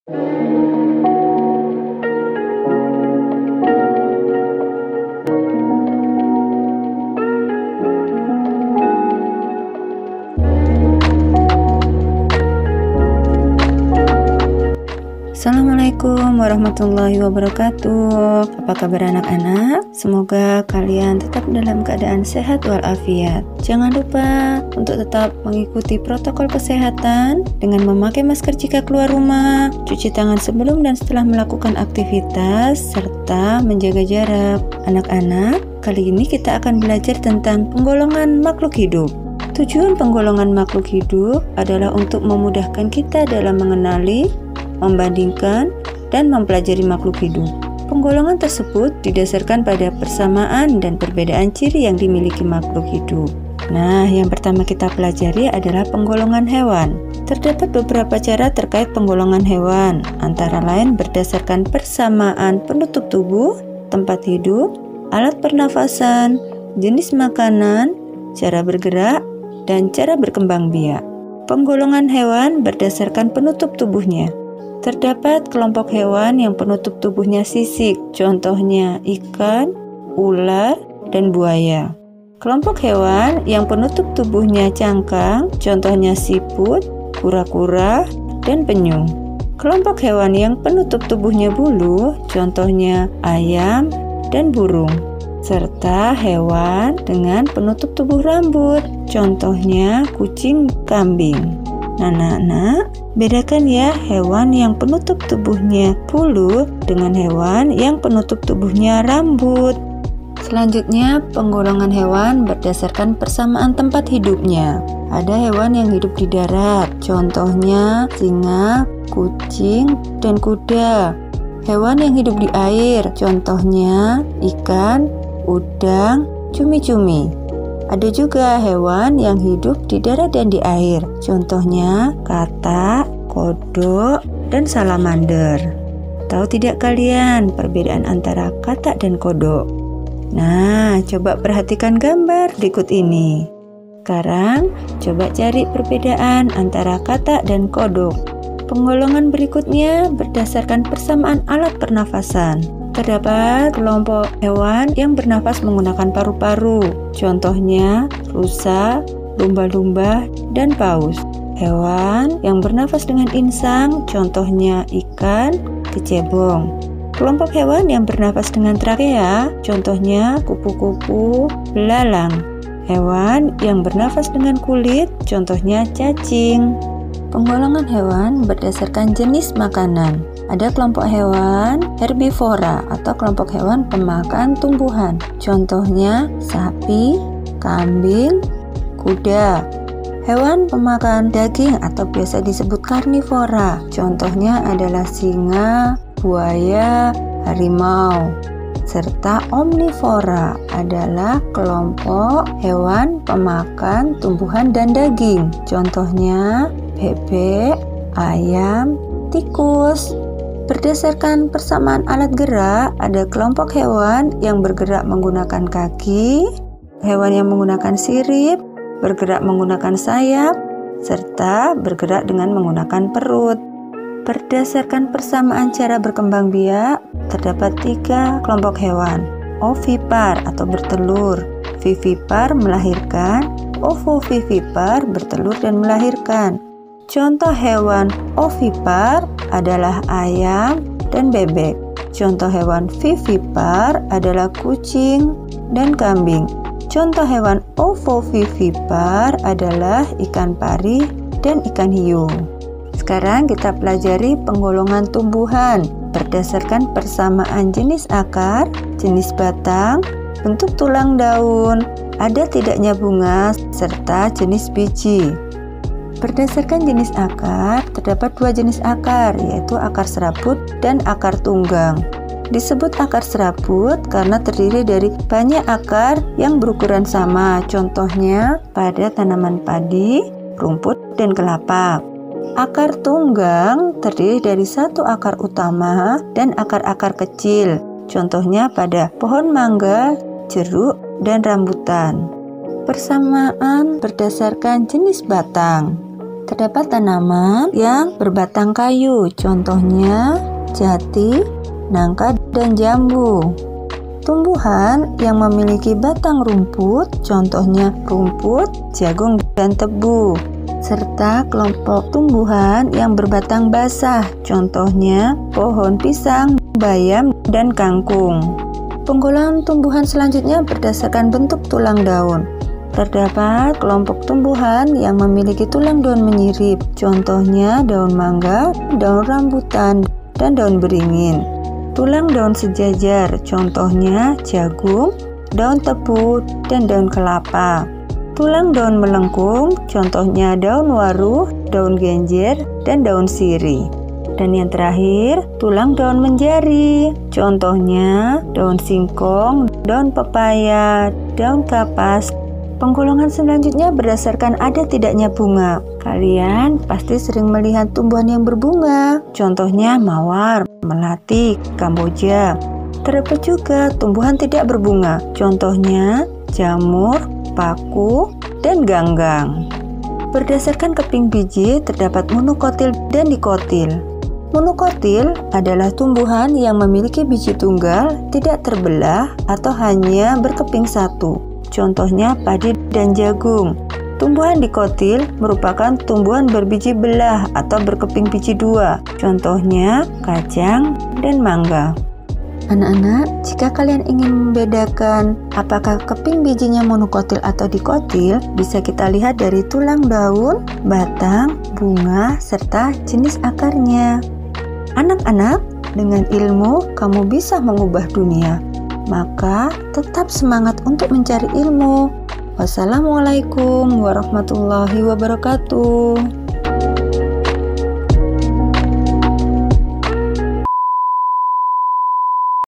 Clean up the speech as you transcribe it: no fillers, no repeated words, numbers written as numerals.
Assalamualaikum warahmatullahi wabarakatuh. Apa kabar anak-anak? Semoga kalian tetap dalam keadaan sehat walafiat. Jangan lupa untuk tetap mengikuti protokol kesehatan dengan memakai masker jika keluar rumah, cuci tangan sebelum dan setelah melakukan aktivitas, serta menjaga jarak. Anak-anak, kali ini kita akan belajar tentang penggolongan makhluk hidup. Tujuan penggolongan makhluk hidup adalah untuk memudahkan kita dalam mengenali, membandingkan, dan mempelajari makhluk hidup. Penggolongan tersebut didasarkan pada persamaan dan perbedaan ciri yang dimiliki makhluk hidup. Nah, yang pertama kita pelajari adalah penggolongan hewan. Terdapat beberapa cara terkait penggolongan hewan, antara lain berdasarkan persamaan penutup tubuh, tempat hidup, alat pernafasan, jenis makanan, cara bergerak, dan cara berkembang biak. Penggolongan hewan berdasarkan penutup tubuhnya. Terdapat kelompok hewan yang penutup tubuhnya sisik, contohnya ikan, ular, dan buaya. Kelompok hewan yang penutup tubuhnya cangkang, contohnya siput, kura-kura, dan penyu. Kelompok hewan yang penutup tubuhnya bulu, contohnya ayam dan burung. Serta hewan dengan penutup tubuh rambut, contohnya kucing, kambing. Nah, anak-anak, bedakan ya hewan yang penutup tubuhnya bulu dengan hewan yang penutup tubuhnya rambut. Selanjutnya, penggolongan hewan berdasarkan persamaan tempat hidupnya. Ada hewan yang hidup di darat, contohnya singa, kucing, dan kuda. Hewan yang hidup di air, contohnya ikan, udang, cumi-cumi. Ada juga hewan yang hidup di darat dan di air, contohnya katak, kodok, dan salamander. Tahu tidak kalian perbedaan antara katak dan kodok? Nah, coba perhatikan gambar berikut ini. Sekarang, coba cari perbedaan antara katak dan kodok. Penggolongan berikutnya berdasarkan persamaan alat pernafasan. Terdapat kelompok hewan yang bernafas menggunakan paru-paru, contohnya rusa, lumba-lumba, dan paus. Hewan yang bernafas dengan insang, contohnya ikan, kecebong. Kelompok hewan yang bernafas dengan trakea, contohnya kupu-kupu, belalang. Hewan yang bernafas dengan kulit, contohnya cacing. Penggolongan hewan berdasarkan jenis makanan. Ada kelompok hewan herbivora atau kelompok hewan pemakan tumbuhan. Contohnya sapi, kambing, kuda. Hewan pemakan daging atau biasa disebut karnivora. Contohnya adalah singa, buaya, harimau. Serta omnivora adalah kelompok hewan pemakan tumbuhan dan daging. Contohnya bebek, ayam, tikus. Berdasarkan persamaan alat gerak, ada kelompok hewan yang bergerak menggunakan kaki, hewan yang menggunakan sirip, bergerak menggunakan sayap, serta bergerak dengan menggunakan perut. Berdasarkan persamaan cara berkembang biak, terdapat 3 kelompok hewan. Ovipar atau bertelur, vivipar melahirkan, ovovivipar bertelur dan melahirkan. Contoh hewan ovipar adalah ayam dan bebek. Contoh hewan vivipar adalah kucing dan kambing. Contoh hewan ovovivipar adalah ikan pari dan ikan hiu. Sekarang kita pelajari penggolongan tumbuhan berdasarkan persamaan jenis akar, jenis batang, bentuk tulang daun, ada tidaknya bunga, serta jenis biji. Berdasarkan jenis akar, terdapat 2 jenis akar, yaitu akar serabut dan akar tunggang. Disebut akar serabut karena terdiri dari banyak akar yang berukuran sama, contohnya pada tanaman padi, rumput, dan kelapa. Akar tunggang terdiri dari 1 akar utama dan akar-akar kecil, contohnya pada pohon mangga, jeruk, dan rambutan. Persamaan berdasarkan jenis batang. Terdapat tanaman yang berbatang kayu, contohnya jati, nangka, dan jambu. Tumbuhan yang memiliki batang rumput, contohnya rumput, jagung, dan tebu. Serta kelompok tumbuhan yang berbatang basah, contohnya pohon pisang, bayam, dan kangkung. Penggolongan tumbuhan selanjutnya berdasarkan bentuk tulang daun. Terdapat kelompok tumbuhan yang memiliki tulang daun menyirip, contohnya daun mangga, daun rambutan, dan daun beringin. Tulang daun sejajar, contohnya jagung, daun tebu, dan daun kelapa. Tulang daun melengkung, contohnya daun waru, daun genjer, dan daun sirih. Dan yang terakhir, tulang daun menjari, contohnya daun singkong, daun pepaya, daun kapas. Penggolongan selanjutnya berdasarkan ada tidaknya bunga. Kalian pasti sering melihat tumbuhan yang berbunga, contohnya mawar, melati, kamboja. Terdapat juga tumbuhan tidak berbunga, contohnya jamur, paku, dan ganggang. Berdasarkan keping biji, terdapat monokotil dan dikotil. Monokotil adalah tumbuhan yang memiliki biji tunggal, tidak terbelah, atau hanya berkeping satu. Contohnya padi dan jagung. Tumbuhan dikotil merupakan tumbuhan berbiji belah atau berkeping biji dua. Contohnya kacang dan mangga. Anak-anak, jika kalian ingin membedakan apakah keping bijinya monokotil atau dikotil, bisa kita lihat dari tulang daun, batang, bunga, serta jenis akarnya. Anak-anak, dengan ilmu kamu bisa mengubah dunia. Maka tetap semangat untuk mencari ilmu. Wassalamualaikum warahmatullahi wabarakatuh.